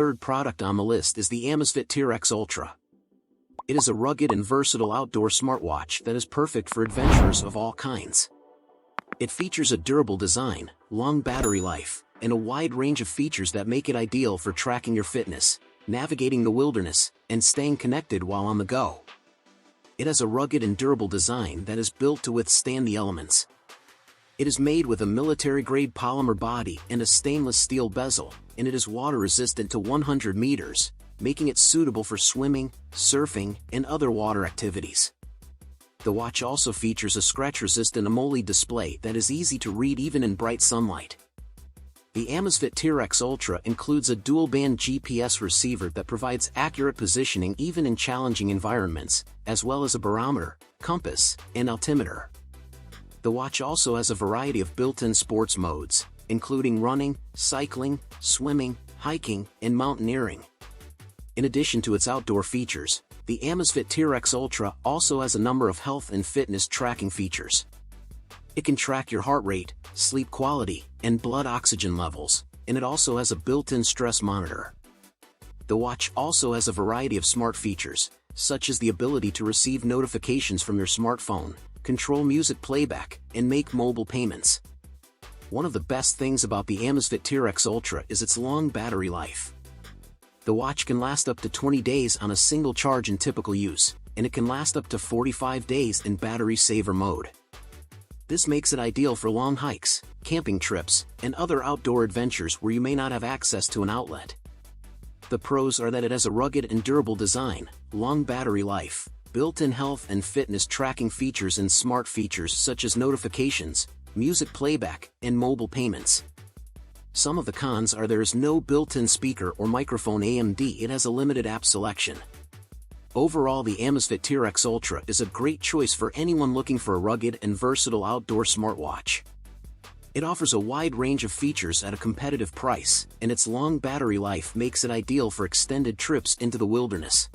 Third product on the list is the Amazfit Trex Ultra. It is a rugged and versatile outdoor smartwatch that is perfect for adventurers of all kinds. It features a durable design, long battery life, and a wide range of features that make it ideal for tracking your fitness, navigating the wilderness, and staying connected while on the go. It has a rugged and durable design that is built to withstand the elements. It is made with a military-grade polymer body and a stainless steel bezel, and it is water-resistant to 100 meters, making it suitable for swimming, surfing, and other water activities. The watch also features a scratch-resistant AMOLED display that is easy to read even in bright sunlight. The Amazfit Trex Ultra includes a dual-band GPS receiver that provides accurate positioning even in challenging environments, as well as a barometer, compass, and altimeter. The watch also has a variety of built-in sports modes, including running, cycling, swimming, hiking, and mountaineering. In addition to its outdoor features, the Amazfit Trex Ultra also has a number of health and fitness tracking features. It can track your heart rate, sleep quality, and blood oxygen levels, and it also has a built-in stress monitor. The watch also has a variety of smart features, such as the ability to receive notifications from your smartphone, control music playback, and make mobile payments. One of the best things about the Amazfit Trex Ultra is its long battery life. The watch can last up to 20 days on a single charge in typical use, and it can last up to 45 days in battery saver mode. This makes it ideal for long hikes, camping trips, and other outdoor adventures where you may not have access to an outlet. The pros are that it has a rugged and durable design, long battery life, built-in health and fitness tracking features, and smart features such as notifications, music playback, and mobile payments. Some of the cons are there is no built-in speaker or microphone. It has a limited app selection. Overall, the Amazfit Trex Ultra is a great choice for anyone looking for a rugged and versatile outdoor smartwatch. It offers a wide range of features at a competitive price, and its long battery life makes it ideal for extended trips into the wilderness.